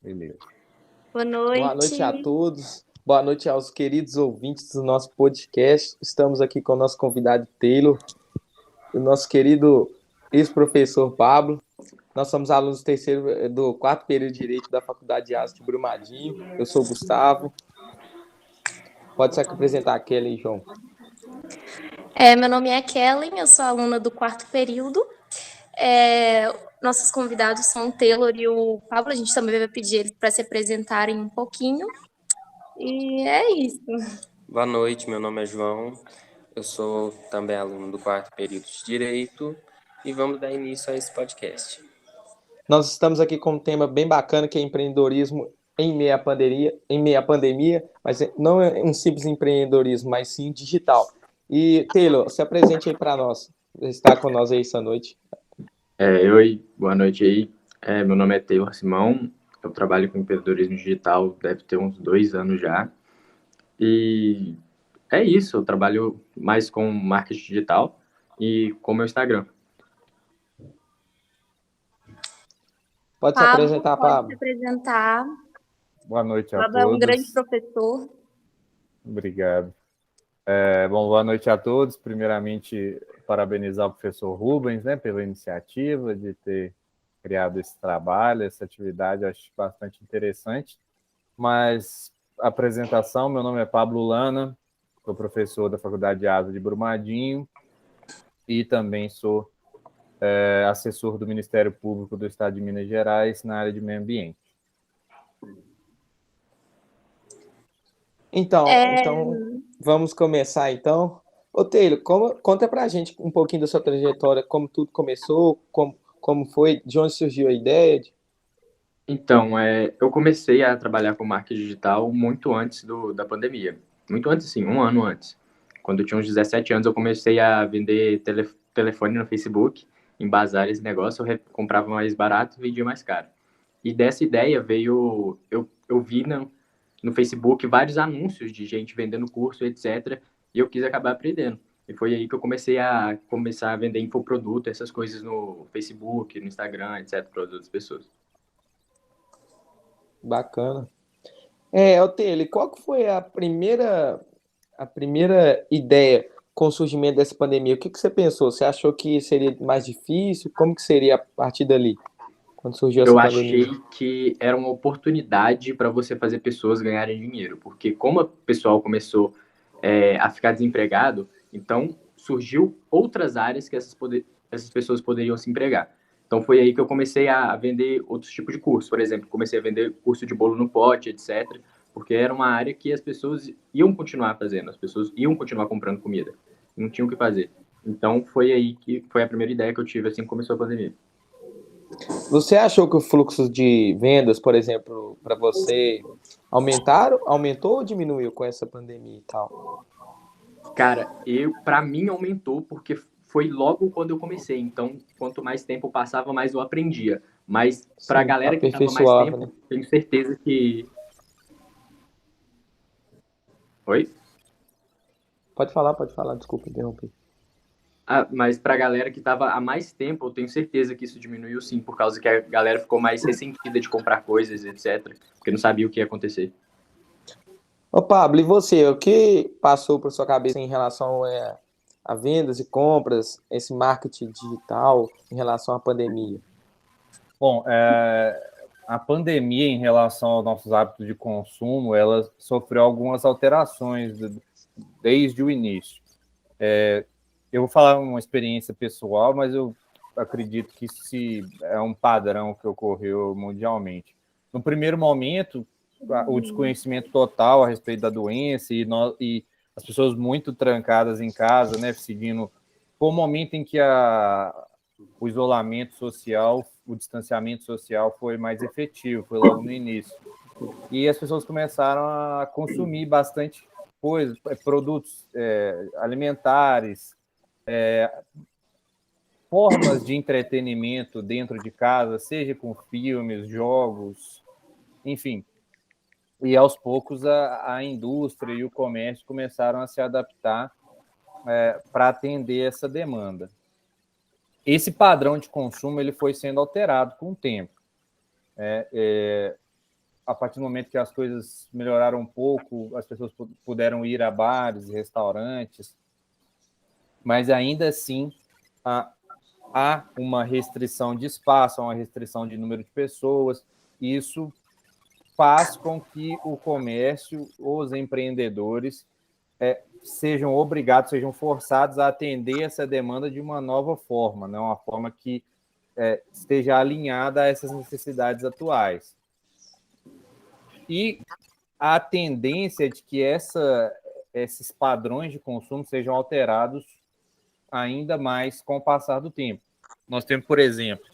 Beleza. Boa Boa noite a noite. todos. Boa noite aos queridos ouvintes do nosso podcast. Estamos aqui com o nosso convidado Taylor, o nosso querido ex-professor Pablo. Nós somos alunos do quarto período de Direito da Faculdade de Artes de Brumadinho. Eu sou o Gustavo. Pode se apresentar aqui, aí, João. Meu nome é Kellen, eu sou aluna do quarto período. Nossos convidados são o Taylor e o Pablo. A gente também vai pedir eles para se apresentarem um pouquinho. E é isso. Boa noite, meu nome é João. Eu sou também aluno do quarto período de Direito e vamos dar início a esse podcast. Nós estamos aqui com um tema bem bacana, que é empreendedorismo em meio à pandemia, mas não é um simples empreendedorismo, mas sim digital. E, Taylor, se apresente aí para nós. Está com nós aí essa noite. Oi, boa noite aí. Meu nome é Taylor Simão, eu trabalho com empreendedorismo digital, deve ter uns 2 anos já. E é isso, eu trabalho mais com marketing digital e com meu Instagram. Pode se Pablo, apresentar, pode se Pablo. apresentar. Boa noite a Pablo é um grande todos. professor. Obrigado. Boa noite a todos. Primeiramente, parabenizar o professor Rubens, né, pela iniciativa de ter criado esse trabalho, essa atividade, acho bastante interessante. Mas a apresentação, meu nome é Pablo Lana, sou professor da Faculdade de Asa de Brumadinho e também sou assessor do Ministério Público do Estado de Minas Gerais na área de meio ambiente. Então vamos começar então. Ô, Taylor, conta pra gente um pouquinho da sua trajetória, como tudo começou, como foi, de onde surgiu a ideia. Então, eu comecei a trabalhar com marketing digital muito antes da pandemia. Muito antes, sim, um ano antes. Quando eu tinha uns 17 anos, eu comecei a vender telefone no Facebook, em bazar esse negócio, comprava mais barato e vendia mais caro. E dessa ideia veio, eu vi no Facebook vários anúncios de gente vendendo curso, etc. E eu quis acabar aprendendo. E foi aí que eu comecei a vender infoproduto, essas coisas no Facebook, no Instagram, etc, para as outras pessoas. Bacana. Taylor, qual que foi a primeira ideia com o surgimento dessa pandemia? O que você pensou? Você achou que seria mais difícil? Como que seria a partir dali, quando surgiu essa Eu pandemia? achei que era uma oportunidade para você fazer pessoas ganharem dinheiro, porque como o pessoal começou a ficar desempregado, então surgiu outras áreas que essas pessoas poderiam se empregar. Então foi aí que eu comecei a vender outros tipos de curso. Por exemplo, comecei a vender curso de bolo no pote, etc., porque era uma área que as pessoas iam continuar fazendo, as pessoas iam continuar comprando comida, não tinham o que fazer. Então foi aí que foi a primeira ideia que eu tive assim que começou a pandemia. Você achou que o fluxo de vendas, por exemplo, para você, aumentou ou diminuiu com essa pandemia e tal? Cara, para mim aumentou porque foi logo quando eu comecei. Então, quanto mais tempo passava, mais eu aprendia. Mas para a Sim, galera que estava mais aperfeiçoava, né? tempo, tenho certeza que. Oi? Pode falar, desculpa interromper. Mas para a galera que estava há mais tempo, eu tenho certeza que isso diminuiu sim, por causa que a galera ficou mais ressentida de comprar coisas, etc. Porque não sabia o que ia acontecer. Ô, Pablo, e você? O que passou por sua cabeça em relação a vendas e compras, esse marketing digital em relação à pandemia? Bom, a pandemia em relação aos nossos hábitos de consumo, ela sofreu algumas alterações desde o início. Eu vou falar uma experiência pessoal, mas eu acredito que é um padrão que ocorreu mundialmente. No primeiro momento, o desconhecimento total a respeito da doença e as pessoas muito trancadas em casa, né, seguindo. Foi o momento em que o isolamento social, o distanciamento social foi mais efetivo, foi logo no início. E as pessoas começaram a consumir bastante coisas, produtos alimentares, formas de entretenimento dentro de casa, seja com filmes, jogos, enfim. E aos poucos a indústria e o comércio começaram a se adaptar para atender essa demanda. Esse padrão de consumo ele foi sendo alterado com o tempo. a partir do momento que as coisas melhoraram um pouco, as pessoas puderam ir a bares e restaurantes, mas ainda assim há uma restrição de espaço, há uma restrição de número de pessoas, e isso faz com que o comércio, os empreendedores, sejam obrigados, sejam forçados a atender essa demanda de uma nova forma, né? Uma forma que esteja alinhada a essas necessidades atuais. E a tendência de que esses padrões de consumo sejam alterados ainda mais com o passar do tempo. Nós temos, por exemplo,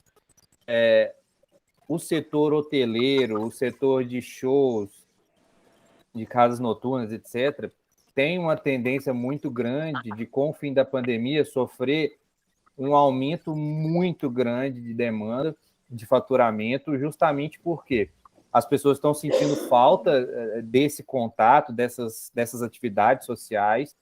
o setor hoteleiro, o setor de shows, de casas noturnas, etc., tem uma tendência muito grande de, com o fim da pandemia, sofrer um aumento muito grande de demanda, de faturamento, justamente porque as pessoas estão sentindo falta desse contato, dessas atividades sociais,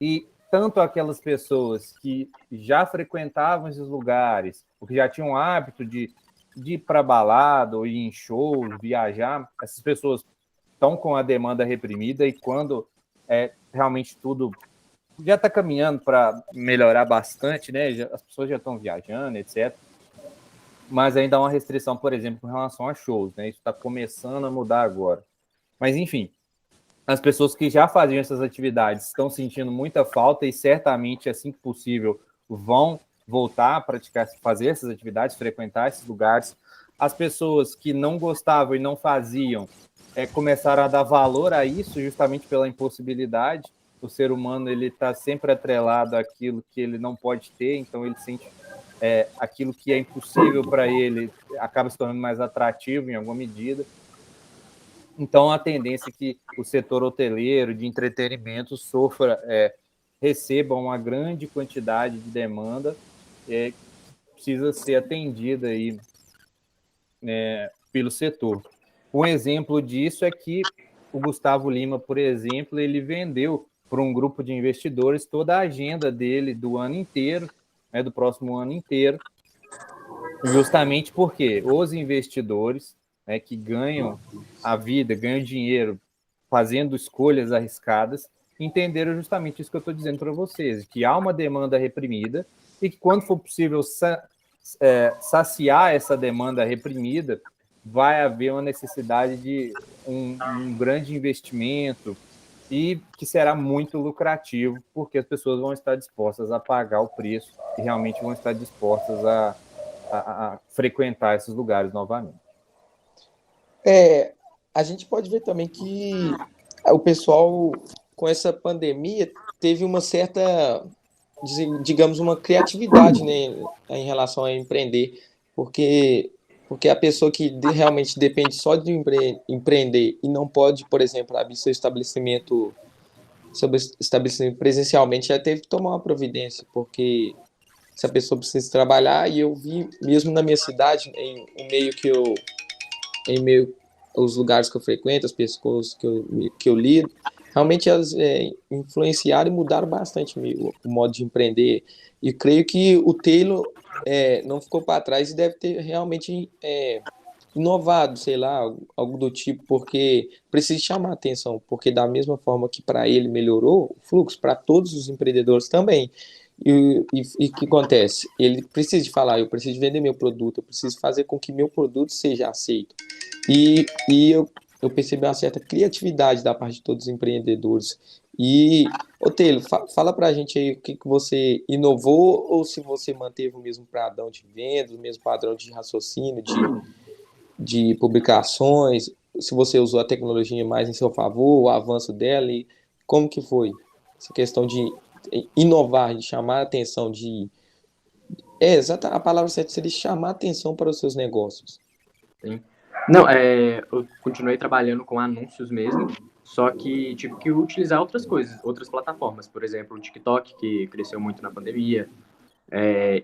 e tanto aquelas pessoas que já frequentavam esses lugares, ou que já tinham o hábito de ir para balada, ou ir em shows, viajar, essas pessoas estão com a demanda reprimida, e quando realmente tudo já está caminhando para melhorar bastante, né? As pessoas já estão viajando, etc. Mas ainda há uma restrição, por exemplo, com relação a shows, né? Isso está começando a mudar agora. Mas, enfim, as pessoas que já faziam essas atividades estão sentindo muita falta e certamente, assim que possível, vão voltar a praticar, fazer essas atividades, frequentar esses lugares. As pessoas que não gostavam e não faziam começaram a dar valor a isso justamente pela impossibilidade. O ser humano ele está sempre atrelado àquilo que ele não pode ter, então ele sente aquilo que é impossível para ele acaba se tornando mais atrativo em alguma medida. Então, a tendência é que o setor hoteleiro de entretenimento receba uma grande quantidade de demanda que precisa ser atendida aí, pelo setor. Um exemplo disso é que o Gustavo Lima, por exemplo, ele vendeu para um grupo de investidores toda a agenda dele do ano inteiro, do próximo ano inteiro, justamente porque os investidores que ganham a vida, ganham dinheiro fazendo escolhas arriscadas, entenderam justamente isso que eu estou dizendo para vocês, que há uma demanda reprimida e que, quando for possível saciar essa demanda reprimida, vai haver uma necessidade de um grande investimento e que será muito lucrativo, porque as pessoas vão estar dispostas a pagar o preço e realmente vão estar dispostas a frequentar esses lugares novamente. A gente pode ver também que o pessoal, com essa pandemia, teve uma certa, digamos, uma criatividade, né, em relação a empreender, porque a pessoa que realmente depende só de empreender e não pode, por exemplo, abrir seu estabelecimento presencialmente, já teve que tomar uma providência, porque se a pessoa precisa trabalhar, e eu vi, mesmo na minha cidade, em meio os lugares que eu frequento, as pessoas que eu lido, realmente elas influenciaram e mudaram bastante o modo de empreender. E creio que o Taylor não ficou para trás e deve ter realmente inovado, sei lá, algo do tipo, porque precisa chamar a atenção, porque da mesma forma que para ele melhorou o fluxo, para todos os empreendedores também. E o que acontece? Ele precisa de falar, eu preciso vender meu produto, eu preciso fazer com que meu produto seja aceito. E eu percebi uma certa criatividade da parte de todos os empreendedores. E, Taylor, fala pra gente aí o que você inovou ou se você manteve o mesmo padrão de vendas, o mesmo padrão de raciocínio, de publicações, se você usou a tecnologia mais em seu favor, o avanço dela, e como que foi essa questão de inovar, de chamar a atenção, exata a palavra certa seria chamar a atenção para os seus negócios. Sim. Não, eu continuei trabalhando com anúncios mesmo, só que tive que utilizar outras coisas, outras plataformas, por exemplo, o TikTok, que cresceu muito na pandemia.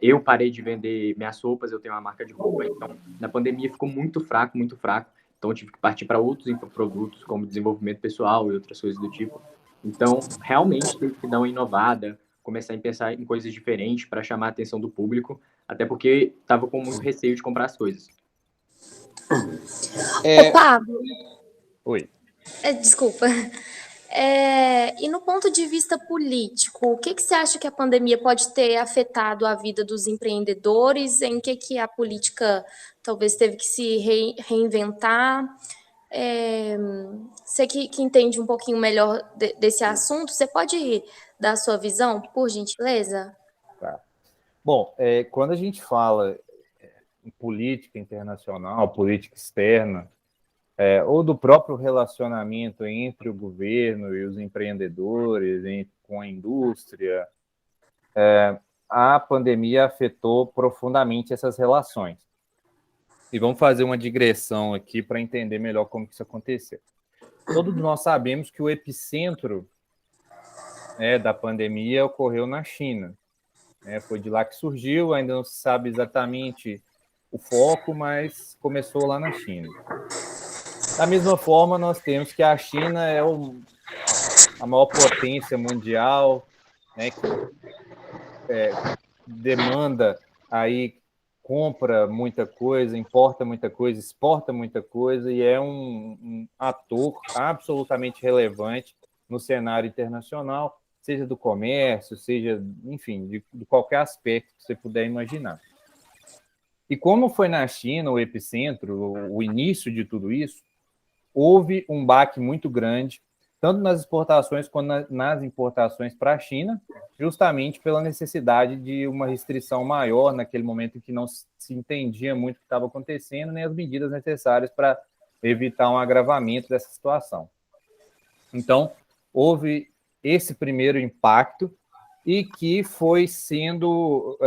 Eu parei de vender minhas roupas, eu tenho uma marca de roupa, então na pandemia ficou muito fraco, então eu tive que partir para outros produtos, como desenvolvimento pessoal e outras coisas do tipo. Então, realmente teve que dar uma inovada, começar a pensar em coisas diferentes para chamar a atenção do público, até porque estava com muito receio de comprar as coisas. Ô, Pablo, Oi. desculpa. E no ponto de vista político, o que que você acha que a pandemia pode ter afetado a vida dos empreendedores? Em que a política talvez teve que se reinventar? É, Você que entende um pouquinho melhor desse assunto, você pode dar a sua visão, por gentileza? Tá. Bom, quando a gente fala em política internacional, política externa, ou do próprio relacionamento entre o governo e os empreendedores, com a indústria, a pandemia afetou profundamente essas relações. E vamos fazer uma digressão aqui para entender melhor como que isso aconteceu. Todos nós sabemos que o epicentro da pandemia ocorreu na China. Foi de lá que surgiu, ainda não se sabe exatamente o foco, mas começou lá na China. Da mesma forma, nós temos que a China é a maior potência mundial, né, que demanda aí, compra muita coisa, importa muita coisa, exporta muita coisa e é um ator absolutamente relevante no cenário internacional, seja do comércio, seja, enfim, de qualquer aspecto que você puder imaginar. E como foi na China o epicentro, o início de tudo isso, houve um baque muito grande, tanto nas exportações quanto nas importações para a China, justamente pela necessidade de uma restrição maior naquele momento em que não se entendia muito o que estava acontecendo, nem as medidas necessárias para evitar um agravamento dessa situação. Então, houve esse primeiro impacto e que foi sendo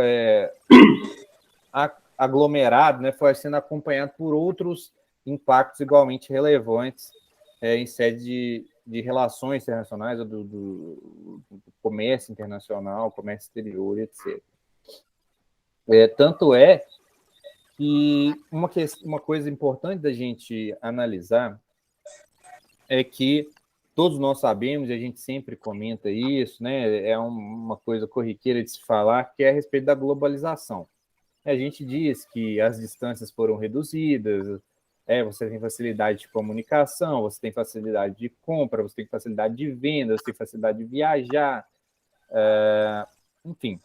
aglomerado, né, foi sendo acompanhado por outros impactos igualmente relevantes em sede de relações internacionais, do comércio internacional, comércio exterior, etc. Tanto é que uma coisa importante da gente analisar é que todos nós sabemos, e a gente sempre comenta isso, né, é uma coisa corriqueira de se falar, que é a respeito da globalização. A gente diz que as distâncias foram reduzidas, você tem facilidade de comunicação, você tem facilidade de compra, você tem facilidade de venda, você tem facilidade de viajar, enfim,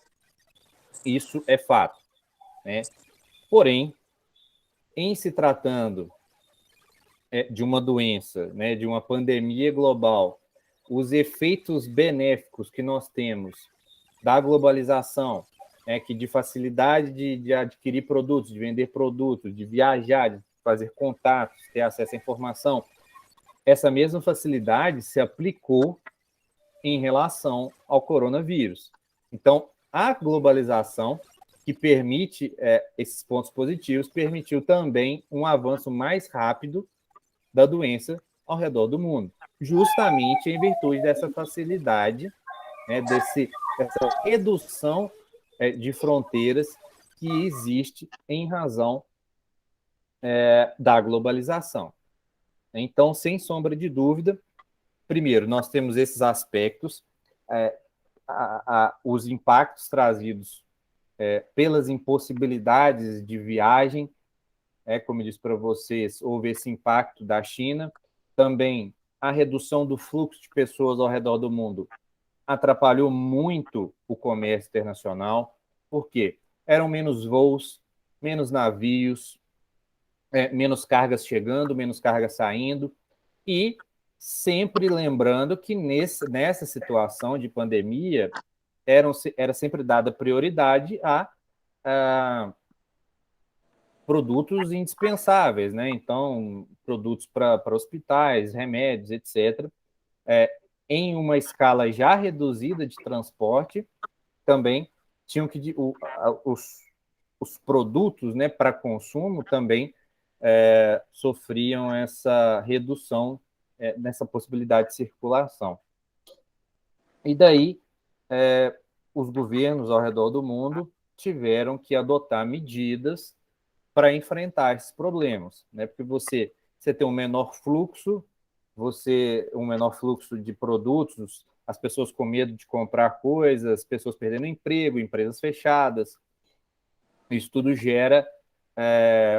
isso é fato, né? Porém, em se tratando de uma doença, né, de uma pandemia global, os efeitos benéficos que nós temos da globalização, que de facilidade de adquirir produtos, de vender produtos, de viajar, de fazer contatos, ter acesso à informação, essa mesma facilidade se aplicou em relação ao coronavírus. Então, a globalização, que permite esses pontos positivos, permitiu também um avanço mais rápido da doença ao redor do mundo, justamente em virtude dessa facilidade, né, dessa redução de fronteiras que existe em razão da globalização. Então, sem sombra de dúvida, primeiro, nós temos esses aspectos, os impactos trazidos pelas impossibilidades de viagem, como eu disse para vocês, houve esse impacto da China, também a redução do fluxo de pessoas ao redor do mundo atrapalhou muito o comércio internacional, porque eram menos voos, menos navios, menos cargas chegando, menos cargas saindo, e sempre lembrando que nessa situação de pandemia era sempre dada prioridade a produtos indispensáveis, né? Então, produtos para hospitais, remédios, etc., em uma escala já reduzida de transporte, também tinham que os produtos, né, para consumo também sofriam essa redução nessa possibilidade de circulação. E daí os governos ao redor do mundo tiveram que adotar medidas para enfrentar esses problemas, né? Porque você tem um menor fluxo de produtos, as pessoas com medo de comprar coisas, pessoas perdendo emprego, empresas fechadas. Isso tudo gera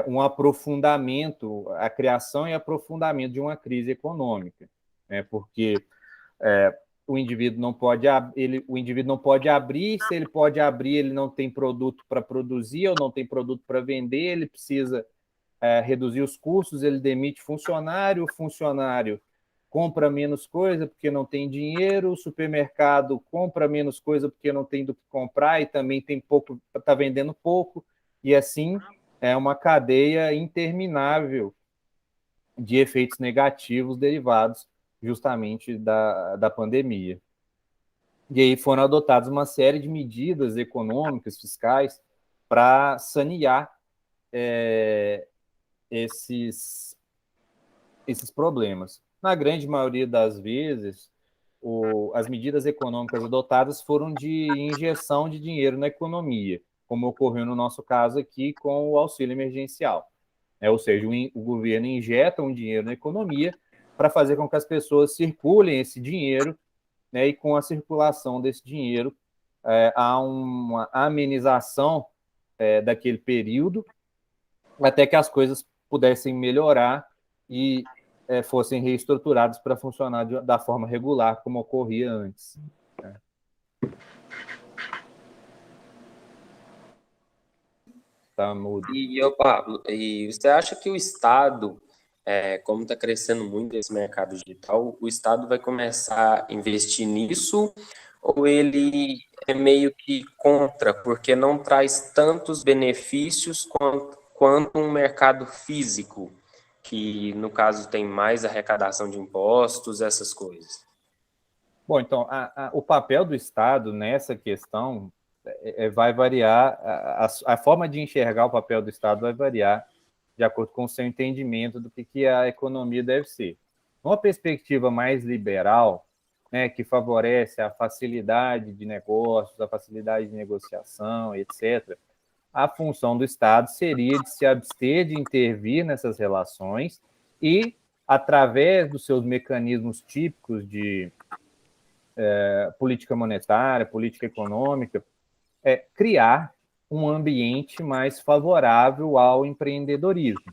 um aprofundamento, a criação e aprofundamento de uma crise econômica, né? Porque o indivíduo não pode abrir, se ele pode abrir, ele não tem produto para produzir ou não tem produto para vender, ele precisa reduzir os custos, ele demite funcionário, o funcionário compra menos coisa porque não tem dinheiro, o supermercado compra menos coisa porque não tem do que comprar e também tem pouco, está vendendo pouco, e assim é uma cadeia interminável de efeitos negativos derivados justamente da pandemia. E aí foram adotadas uma série de medidas econômicas, fiscais, para sanear esses problemas. Na grande maioria das vezes, as medidas econômicas adotadas foram de injeção de dinheiro na economia, como ocorreu no nosso caso aqui com o auxílio emergencial. Ou seja, o governo injeta um dinheiro na economia para fazer com que as pessoas circulem esse dinheiro, né, e com a circulação desse dinheiro há uma amenização daquele período até que as coisas pudessem melhorar e fossem reestruturadas para funcionar da forma regular, como ocorria antes. Tá mudo. E Pablo, e você acha que o Estado, como está crescendo muito esse mercado digital, o Estado vai começar a investir nisso ou ele é meio que contra, porque não traz tantos benefícios quanto um mercado físico, que no caso tem mais arrecadação de impostos, essas coisas? Bom, então, o papel do Estado nessa questão vai variar, a forma de enxergar o papel do Estado vai variar de acordo com o seu entendimento do que a economia deve ser. Uma perspectiva mais liberal, né, que favorece a facilidade de negócios, a facilidade de negociação, etc., a função do Estado seria de se abster de intervir nessas relações e, através dos seus mecanismos típicos de política monetária, política econômica, criar um ambiente mais favorável ao empreendedorismo,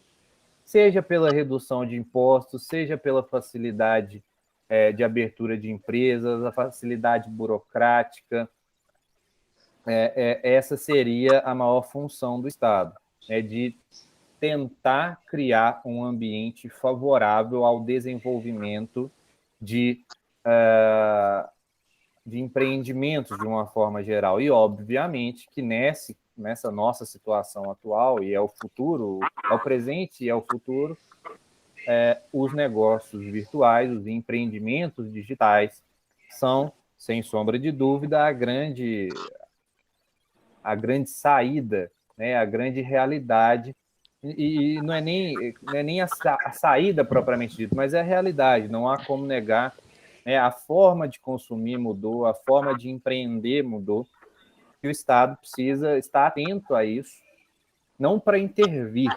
seja pela redução de impostos, seja pela facilidade de abertura de empresas, a facilidade burocrática. Essa seria a maior função do Estado, de tentar criar um ambiente favorável ao desenvolvimento de empreendimentos de uma forma geral. E, obviamente, que nessa nossa situação atual, e é o futuro, é o presente e é o futuro, os negócios virtuais, os empreendimentos digitais são, sem sombra de dúvida, a grande saída, né, a grande realidade. E não é nem a saída propriamente dita, mas é a realidade, não há como negar. A forma de consumir mudou, a forma de empreender mudou, e o Estado precisa estar atento a isso, não para intervir,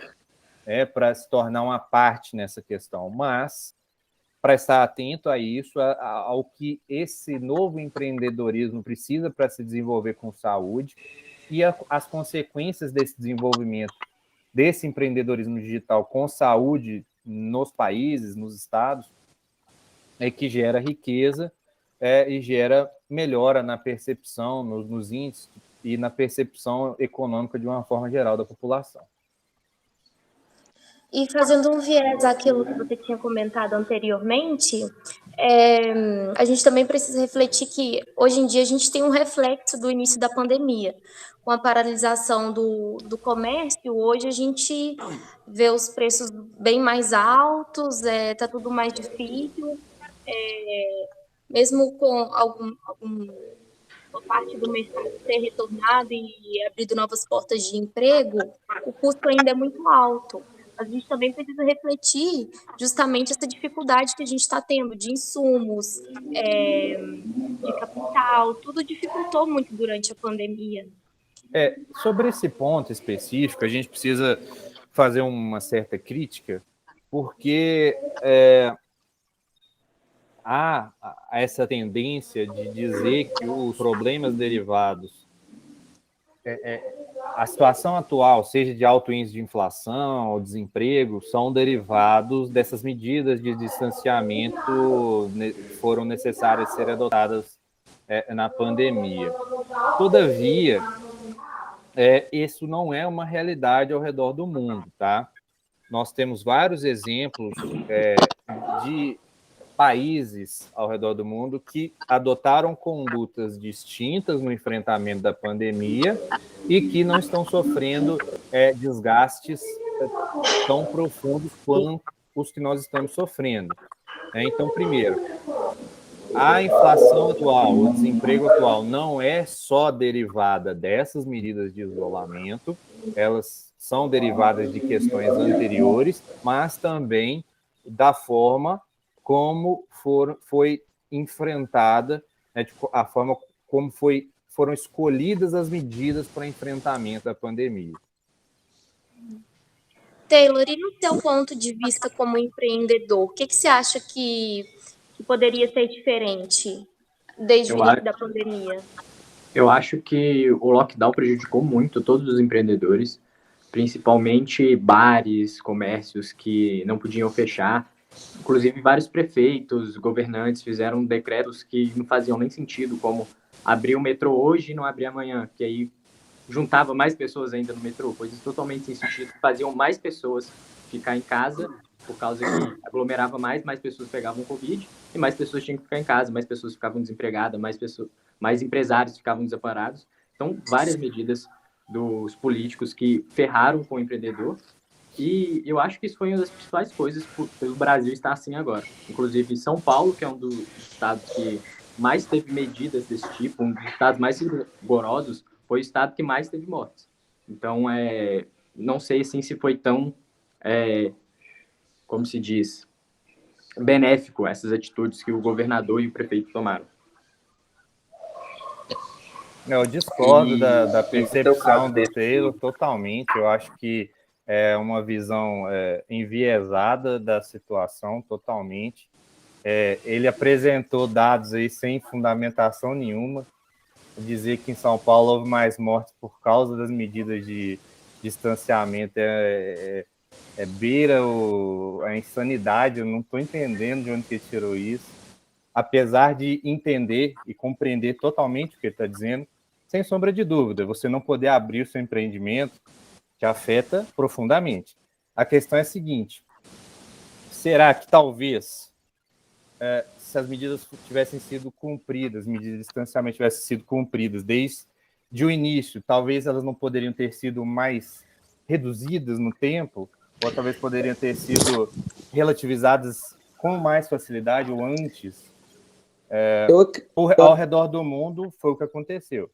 para se tornar uma parte nessa questão, mas para estar atento a isso, ao que esse novo empreendedorismo precisa para se desenvolver com saúde e as consequências desse desenvolvimento, desse empreendedorismo digital com saúde nos países, nos estados, que gera riqueza e gera melhora na percepção, nos índices e na percepção econômica de uma forma geral da população. E fazendo um viés àquilo que você tinha comentado anteriormente, a gente também precisa refletir que hoje em dia a gente tem um reflexo do início da pandemia. Com a paralisação do comércio, hoje a gente vê os preços bem mais altos, está tudo mais difícil. Mesmo com alguma parte do mercado ter retornado e abrido novas portas de emprego, o custo ainda é muito alto. A gente também precisa refletir justamente essa dificuldade que a gente está tendo de insumos, de capital, tudo dificultou muito durante a pandemia. Sobre esse ponto específico, a gente precisa fazer uma certa crítica, porque há essa tendência de dizer que os problemas derivados a situação atual, seja de alto índice de inflação ou desemprego, são derivados dessas medidas de distanciamento que foram necessárias ser adotadas na pandemia. Todavia, isso não é uma realidade ao redor do mundo, tá? Nós temos vários exemplos de países ao redor do mundo que adotaram condutas distintas no enfrentamento da pandemia e que não estão sofrendo desgastes tão profundos quanto os que nós estamos sofrendo. Então, primeiro, a inflação atual, o desemprego atual não é só derivada dessas medidas de isolamento, elas são derivadas de questões anteriores, mas também da forma como foi enfrentada, a forma como foram escolhidas as medidas para enfrentamento da pandemia. Taylor, e no seu ponto de vista como empreendedor, o que você acha que poderia ser diferente desde o início da pandemia? Eu acho que o lockdown prejudicou muito todos os empreendedores, principalmente bares, comércios que não podiam fechar. Inclusive, vários prefeitos, governantes fizeram decretos que não faziam nem sentido, como abrir o metrô hoje e não abrir amanhã, que aí juntava mais pessoas ainda no metrô, coisas totalmente sem sentido, que faziam mais pessoas ficar em casa, por causa que aglomerava mais pessoas pegavam Covid, e mais pessoas tinham que ficar em casa, mais pessoas ficavam desempregadas, mais empresários ficavam desamparados. Então, várias medidas dos políticos que ferraram com o empreendedor. E eu acho que isso foi uma das principais coisas pelo Brasil estar assim agora. Inclusive, São Paulo, que é um dos estados que mais teve medidas desse tipo, um dos estados mais rigorosos, foi o estado que mais teve mortes. Então, não sei assim, se foi tão, como se diz, benéfico essas atitudes que o governador e o prefeito tomaram. Eu discordo da percepção do Taylor totalmente. Eu acho que é uma visão enviesada da situação totalmente. Ele apresentou dados aí sem fundamentação nenhuma. Dizer que em São Paulo houve mais mortes por causa das medidas de distanciamento beira a insanidade. Eu não estou entendendo de onde ele tirou isso. Apesar de entender e compreender totalmente o que ele está dizendo, sem sombra de dúvida, você não poder abrir o seu empreendimento te afeta profundamente. A questão é a seguinte: será que talvez, se as medidas tivessem sido cumpridas, medidas de distanciamento tivessem sido cumpridas desde o início, talvez elas não poderiam ter sido mais reduzidas no tempo, ou talvez poderiam ter sido relativizadas com mais facilidade ou antes? Ao redor do mundo foi o que aconteceu.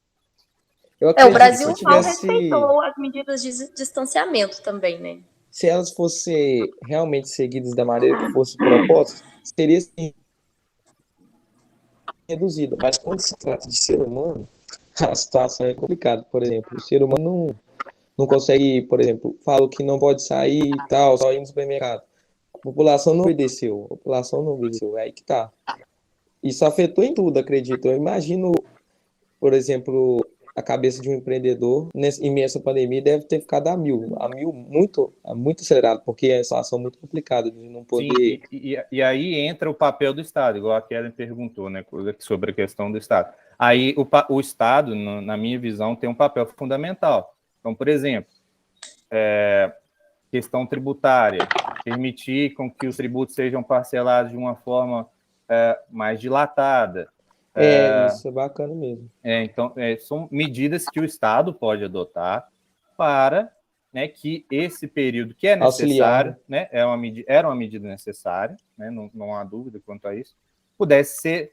O Brasil mal respeitou as medidas de distanciamento também, né? Se elas fossem realmente seguidas da maneira que fosse proposta, seria sim reduzido. Mas quando se trata de ser humano, a situação é complicada. Por exemplo, o ser humano não consegue, por exemplo, fala que não pode sair e tal, só ir no supermercado. A população não obedeceu. É aí que tá. Isso afetou em tudo, acredito. Eu imagino, por exemplo, a cabeça de um empreendedor em meio a essa pandemia deve ter ficado a mil muito acelerado, porque é uma situação muito complicada de não poder... Sim, e aí entra o papel do Estado, igual a Kellen perguntou, né, sobre a questão do Estado. Aí o Estado, na minha visão, tem um papel fundamental. Então, por exemplo, questão tributária, permitir com que os tributos sejam parcelados de uma forma mais dilatada. Isso é bacana mesmo. Então, são medidas que o Estado pode adotar para, né, que esse período que é necessário, né, era uma medida necessária, né, não há dúvida quanto a isso, pudesse ser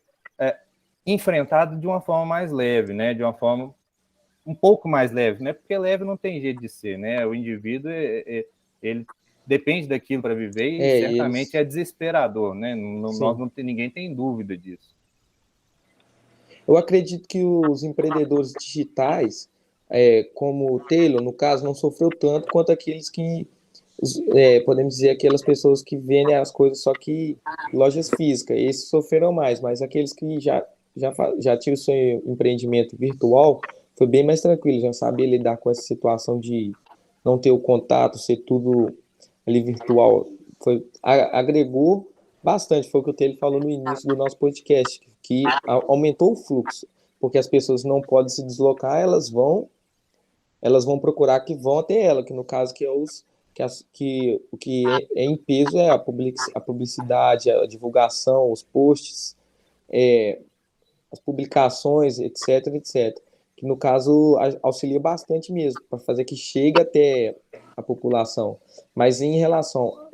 enfrentado de uma forma mais leve, né, de uma forma um pouco mais leve, né, porque leve não tem jeito de ser, né, o indivíduo ele depende daquilo para viver e certamente é desesperador, né, ninguém tem dúvida disso. Eu acredito que os empreendedores digitais, como o Taylor, no caso, não sofreu tanto quanto aqueles que, podemos dizer, aquelas pessoas que vendem as coisas só que lojas físicas. Esses sofreram mais, mas aqueles que já tinham seu empreendimento virtual foi bem mais tranquilo, já sabia lidar com essa situação de não ter o contato, ser tudo ali virtual. Agregou bastante, foi o que o Taylor falou no início do nosso podcast, que aumentou o fluxo, porque as pessoas não podem se deslocar, elas vão procurar que vão até ela, que no caso o que é em peso é a publicidade, a divulgação, os posts, as publicações, etc, etc. Que no caso auxilia bastante mesmo, para fazer que chegue até a população. Mas em relação,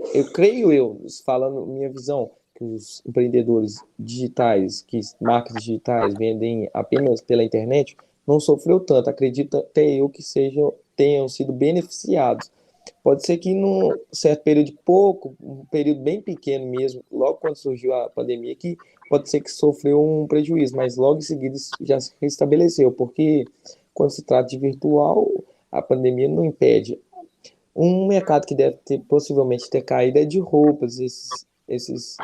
falando minha visão, que os empreendedores digitais, que marcas digitais vendem apenas pela internet, não sofreu tanto. Acredito até eu que tenham sido beneficiados. Pode ser que num certo período um período bem pequeno mesmo, logo quando surgiu a pandemia, que pode ser que sofreu um prejuízo, mas logo em seguida já se restabeleceu, porque quando se trata de virtual, a pandemia não impede. Um mercado que deve possivelmente ter caído é de roupas, esses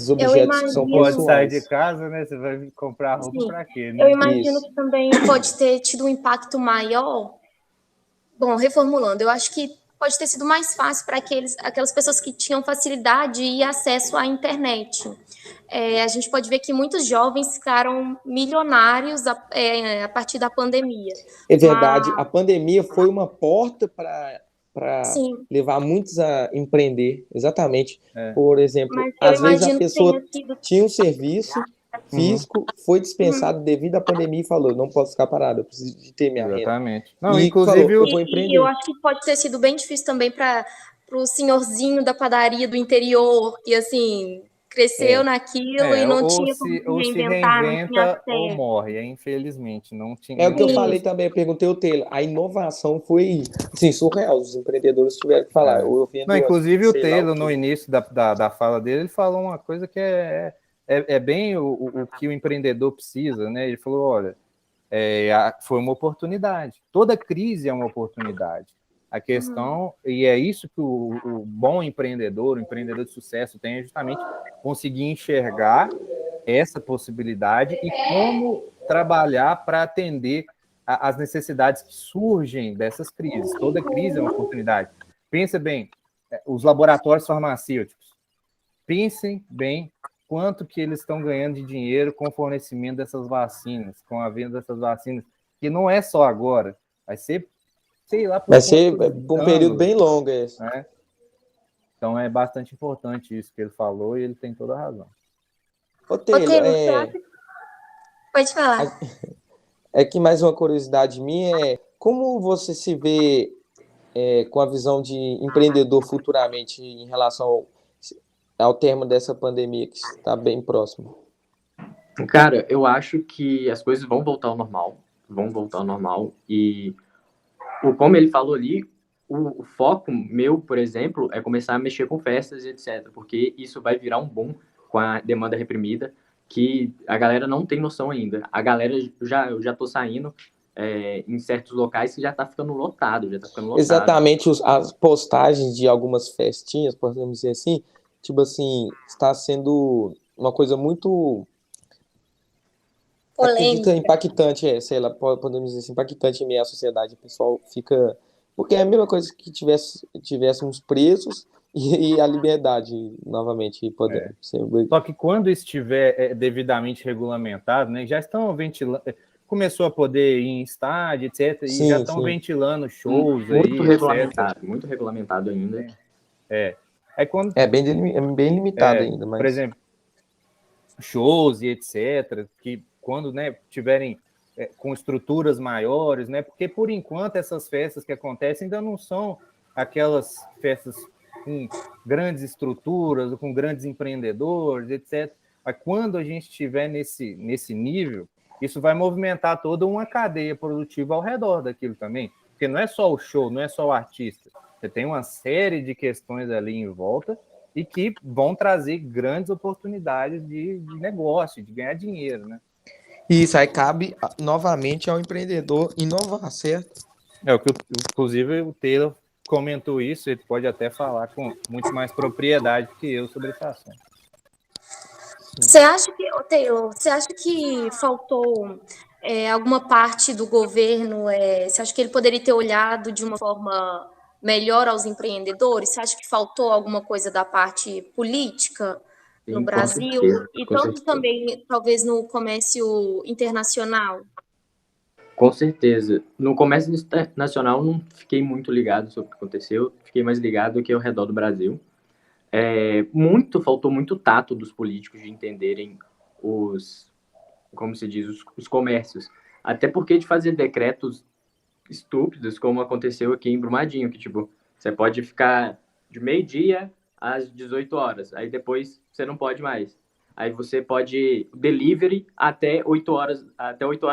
objetos que são Não pode sair pessoais. de casa, né? Você vai comprar roupa para quê, né? Eu imagino que também pode ter tido um impacto maior. Bom, reformulando, eu acho que pode ter sido mais fácil para aquelas pessoas que tinham facilidade e acesso à internet. A gente pode ver que muitos jovens ficaram milionários a partir da pandemia. É verdade, a pandemia foi uma porta para levar muitos a empreender, exatamente. Por exemplo, às vezes a pessoa tinha um serviço físico, foi dispensado devido à pandemia e falou, não posso ficar parado, eu preciso de ter minha renda. Exatamente. Não, inclusive, eu vou empreender. Eu acho que pode ter sido bem difícil também para o senhorzinho da padaria do interior, que assim cresceu naquilo e não tinha como se reinventar, não tinha ou morre, infelizmente. Não tinha, é o que eu falei também, eu perguntei ao Taylor, a inovação foi assim, surreal, os empreendedores tiveram que falar. Não, inclusive o Taylor, no início da fala dele, ele falou uma coisa que é bem o que o empreendedor precisa, né? Ele falou, olha, foi uma oportunidade. Toda crise é uma oportunidade. A questão, e é isso que o bom empreendedor, o empreendedor de sucesso tem, é justamente conseguir enxergar essa possibilidade e como trabalhar para atender as necessidades que surgem dessas crises. Toda crise é uma oportunidade. Pensa bem, os laboratórios farmacêuticos, pensem bem quanto que eles estão ganhando de dinheiro com o fornecimento dessas vacinas, com a venda dessas vacinas, que não é só agora, vai ser, sei lá, vai ser por um período bem longo. Né? Então é bastante importante isso que ele falou e ele tem toda a razão. Ô, Taylor, pode falar. É que mais uma curiosidade minha é como você se vê com a visão de empreendedor futuramente em relação ao termo dessa pandemia que está bem próximo? Cara, eu acho que as coisas vão voltar ao normal, e como ele falou ali, o foco meu, por exemplo, é começar a mexer com festas e etc, porque isso vai virar um boom com a demanda reprimida, que a galera não tem noção ainda. A galera, eu já tô saindo em certos locais que já tá ficando lotado. Exatamente, as postagens de algumas festinhas, podemos dizer assim, tipo assim, está sendo uma coisa muito impactante, sei lá, podemos dizer assim, impactante em meio à sociedade. O pessoal fica... Porque é a mesma coisa que tivéssemos presos e a liberdade, novamente, poder ser... Só que quando estiver devidamente regulamentado, né, já estão ventilando... Começou a poder ir em estádio, etc., e já estão ventilando shows muito regulamentado ainda. Quando, bem limitado ainda. Mas... Por exemplo, shows e etc., que quando tiverem com estruturas maiores, né? Porque, por enquanto, essas festas que acontecem ainda não são aquelas festas com grandes estruturas, com grandes empreendedores, etc. Mas quando a gente estiver nesse nível, isso vai movimentar toda uma cadeia produtiva ao redor daquilo também. Porque não é só o show, não é só o artista. Você tem uma série de questões ali em volta e que vão trazer grandes oportunidades de negócio, de ganhar dinheiro, né? Isso aí cabe novamente ao empreendedor inovar, certo? Inclusive o Taylor comentou isso, ele pode até falar com muito mais propriedade que eu sobre esse assunto. Você acha que, Taylor, faltou alguma parte do governo, você acha que ele poderia ter olhado de uma forma melhor aos empreendedores? Você acha que faltou alguma coisa da parte política no Sim, com Brasil? certeza, E com tanto certeza. também, talvez, no comércio internacional? Com certeza. No comércio internacional não fiquei muito ligado sobre o que aconteceu, fiquei mais ligado aqui ao redor do Brasil. Faltou muito tato dos políticos de entenderem como se diz, os comércios. Até porque de fazer decretos estúpidos, como aconteceu aqui em Brumadinho, que tipo, você pode ficar de meio-dia às 18 horas, aí depois você não pode mais. Aí você pode delivery até 8 horas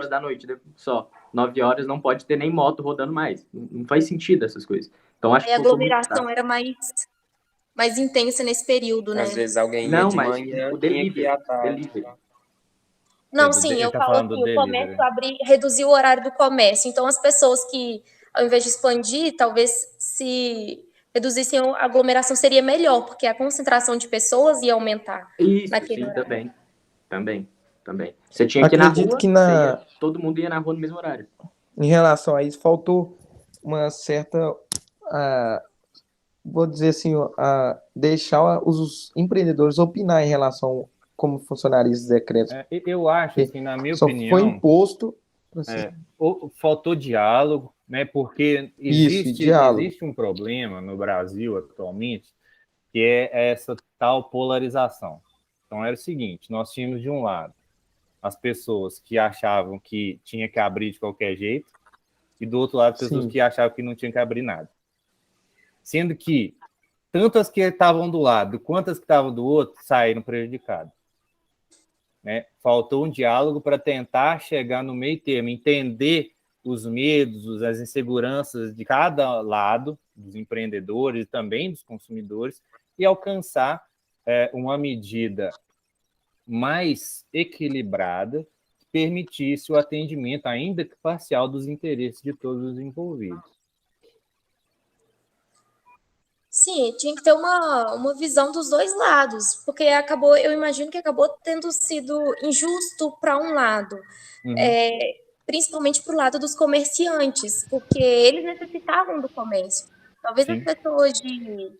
da noite só. 9 horas não pode ter nem moto rodando mais. Não faz sentido essas coisas. Então acho Aí que a faltou muito aglomeração tato. era mais intensa nesse período, Às né? vezes alguém ia Não, de mas manhã, o tinha que ir delivery, à tarde. delivery. Não, sim, Ele eu tá falo falando do assim, o comércio delivery. reduziu o horário do comércio. Então, as pessoas que, ao invés de expandir, talvez se reduzissem a aglomeração seria melhor, porque a concentração de pessoas ia aumentar Isso, naquele sim, horário. também. Você tinha que ir na Acredito rua, que todo mundo ia na rua no mesmo horário. em relação a isso, faltou uma certa, ah, vou dizer assim, deixar os empreendedores opinar em relação a como funcionariam esses decretos. Eu acho, Porque assim, na minha só foi opinião, imposto. Assim, faltou diálogo, né? Porque isso, e diálogo. existe um problema no Brasil atualmente, que é essa tal polarização. Então era o seguinte: nós tínhamos de um lado as pessoas que achavam que tinha que abrir de qualquer jeito, e do outro lado pessoas Sim, que achavam que não tinha que abrir nada. Sendo que tanto as que estavam do lado quanto as que estavam do outro saíram prejudicadas. Né? Faltou um diálogo para tentar chegar no meio termo, entender os medos, as inseguranças de cada lado, dos empreendedores e também dos consumidores, e alcançar uma medida mais equilibrada que permitisse o atendimento, ainda que parcial, dos interesses de todos os envolvidos. Sim, tinha que ter uma visão dos dois lados, porque eu imagino que acabou tendo sido injusto para um lado, Uhum. Principalmente para o lado dos comerciantes, porque eles necessitavam do comércio. Talvez as Sim. pessoas de,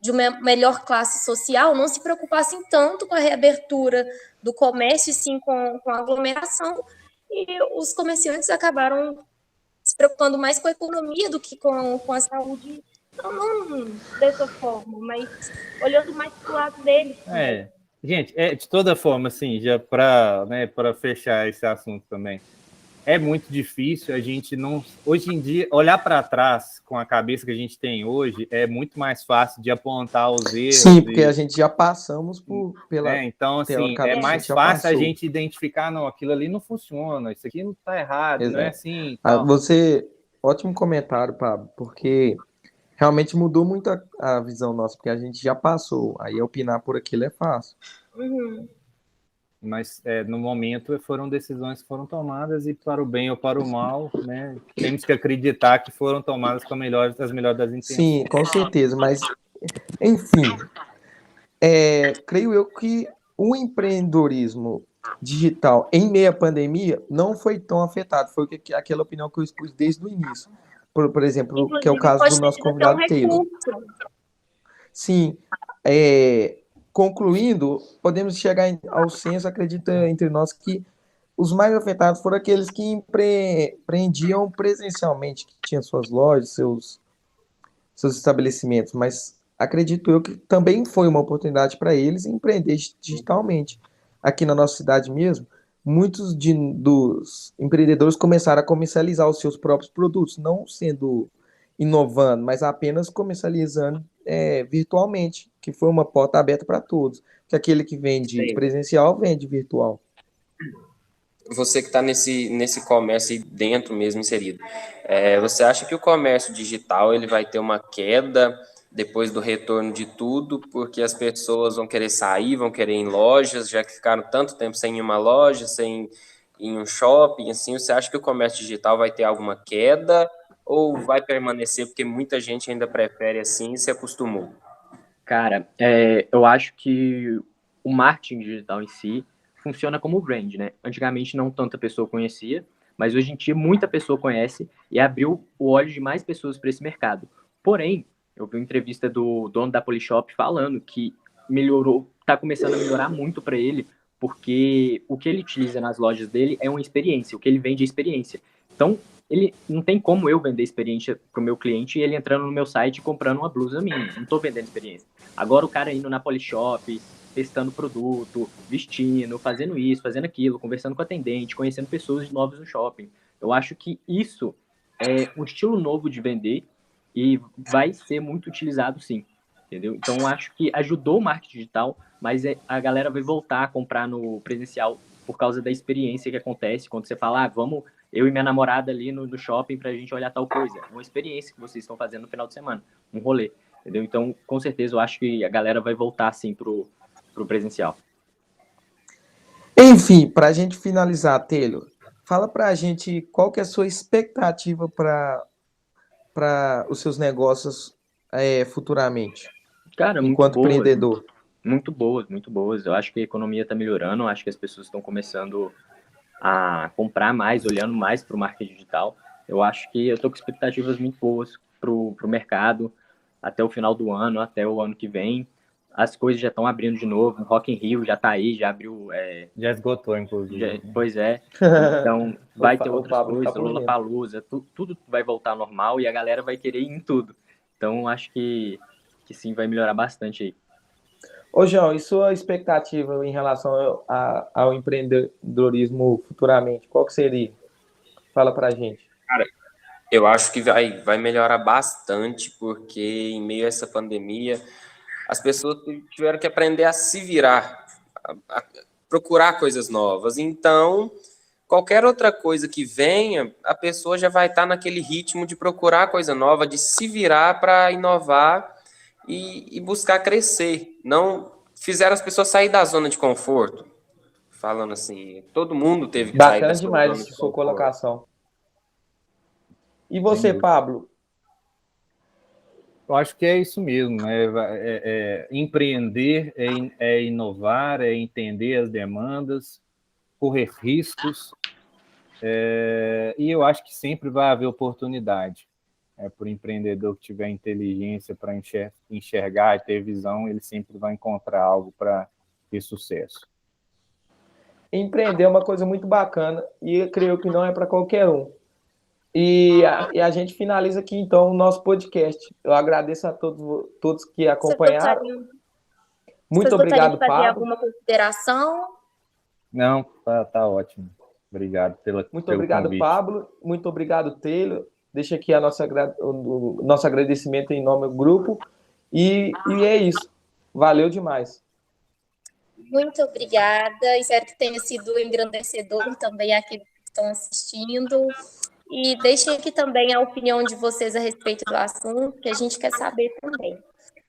de uma melhor classe social não se preocupassem tanto com a reabertura do comércio, e sim com a aglomeração, e os comerciantes acabaram se preocupando mais com a economia do que com a saúde, não dessa forma, mas olhando mais para o lado deles também. Gente, de toda forma, assim, já para fechar esse assunto também, é muito difícil a gente não... Hoje em dia, olhar para trás com a cabeça que a gente tem hoje é muito mais fácil de apontar os erros. sim, porque a gente já passamos pela... Então, assim, é teoricamente, a mais gente já fácil a passou. gente identificar, não, aquilo ali não funciona, isso aqui não está errado, não é Exato. assim. Tal. Ótimo comentário, Pablo, porque realmente mudou muito a visão nossa, porque a gente já passou, aí opinar por aquilo é fácil. Uhum. Mas no momento foram decisões que foram tomadas e para o bem ou para o mal, né? Temos que acreditar que foram tomadas com as melhores das intenções. Sim, com certeza, mas enfim, creio eu que o empreendedorismo digital em meio à pandemia não foi tão afetado, foi aquela opinião que eu expus desde o início. Por exemplo, que é o Inclusive, caso do pode ter nosso sido até um convidado Taylor. recurso. Sim, concluindo, podemos chegar ao senso, acredita entre nós, que os mais afetados foram aqueles que empreendiam presencialmente, que tinham suas lojas, seus estabelecimentos, mas acredito eu que também foi uma oportunidade para eles empreender digitalmente. Aqui na nossa cidade mesmo, muitos dos empreendedores começaram a comercializar os seus próprios produtos, não sendo inovando, mas apenas comercializando virtualmente, que foi uma porta aberta para todos. Que aquele que vende Sim. presencial vende virtual. Você que está nesse comércio aí dentro mesmo inserido, você acha que o comércio digital ele vai ter uma queda depois do retorno de tudo, porque as pessoas vão querer sair, vão querer ir em lojas, já que ficaram tanto tempo sem ir em uma loja, sem ir em um shopping, assim, você acha que o comércio digital vai ter alguma queda ou vai permanecer porque muita gente ainda prefere assim e se acostumou? Cara, eu acho que o marketing digital em si funciona como brand, né? Antigamente não tanta pessoa conhecia, mas hoje em dia muita pessoa conhece e abriu o olho de mais pessoas para esse mercado. Porém, eu vi uma entrevista do dono da Polishop falando que melhorou, está começando a melhorar muito para ele, porque o que ele utiliza nas lojas dele é uma experiência, o que ele vende é experiência. Então, ele não tem como eu vender experiência para o meu cliente e ele entrando no meu site e comprando uma blusa minha. Não estou vendendo experiência. Agora o cara indo na Polishop, testando produto, vestindo, fazendo isso, fazendo aquilo, conversando com a atendente, conhecendo pessoas novas no shopping. Eu acho que isso é um estilo novo de vender e vai ser muito utilizado sim, entendeu? Então eu acho que ajudou o marketing digital, mas a galera vai voltar a comprar no presencial por causa da experiência que acontece quando você fala, vamos eu e minha namorada ali no shopping pra gente olhar tal coisa. É uma experiência que vocês estão fazendo no final de semana, um rolê, entendeu? Então, com certeza, eu acho que a galera vai voltar assim pro presencial. Enfim, para a gente finalizar, Taylor, fala para a gente qual que é a sua expectativa para os seus negócios futuramente, Cara, enquanto empreendedor. Muito boas, muito boas. Eu acho que a economia está melhorando, eu acho que as pessoas estão começando a comprar mais, olhando mais para o marketing digital. Eu acho que eu estou com expectativas muito boas para o mercado até o final do ano, até o ano que vem. As coisas já estão abrindo de novo, o Rock in Rio já está aí, já abriu... Já esgotou, inclusive. Pois é. Então, vai ter outras coisas, Lollapalooza, tudo vai voltar ao normal e a galera vai querer ir em tudo. Então, acho que sim, vai melhorar bastante aí. Ô, João, e sua expectativa em relação ao empreendedorismo futuramente? Qual que seria? Fala pra gente. Cara, eu acho que vai melhorar bastante, porque em meio a essa pandemia, as pessoas tiveram que aprender a se virar, a procurar coisas novas. Então, qualquer outra coisa que venha, a pessoa já vai estar naquele ritmo de procurar coisa nova, de se virar para inovar e buscar crescer. Não fizeram as pessoas sair da zona de conforto. Falando assim, todo mundo teve que sair da sua Bacana demais zona de essa sua conforto. colocação. E você, Pablo? Eu acho que é isso mesmo, né? Empreender é inovar, é entender as demandas, correr riscos, e eu acho que sempre vai haver oportunidade. Por empreendedor que tiver inteligência para enxergar e ter visão, ele sempre vai encontrar algo para ter sucesso. Empreender é uma coisa muito bacana e eu creio que não é para qualquer um. E a gente finaliza aqui, então, o nosso podcast. Eu agradeço a todos que acompanharam. Muito obrigado, Pablo. Fazer Pablo. alguma consideração? Não, tá ótimo. Obrigado pelo obrigado, convite. Pablo. Muito obrigado, Taylor. Deixa aqui o nosso agradecimento em nome do grupo. E é isso. Valeu demais. Muito obrigada. Espero que tenha sido engrandecedor também àqueles que estão assistindo. E deixem aqui também a opinião de vocês a respeito do assunto, que a gente quer saber também.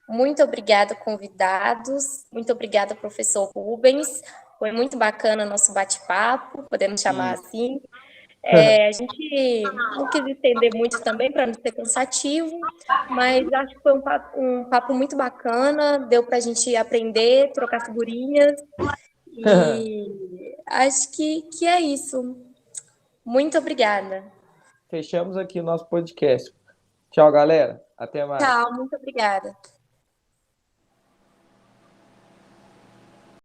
Muito obrigada, convidados. Muito obrigada, professor Rubens. Foi muito bacana nosso bate-papo, podemos chamar assim. A gente não quis estender muito também para não ser cansativo, mas acho que foi um papo muito bacana, deu para a gente aprender, trocar figurinhas, e acho que é isso. Muito obrigada. Fechamos aqui o nosso podcast. Tchau, galera. Até mais. Tchau, muito obrigada.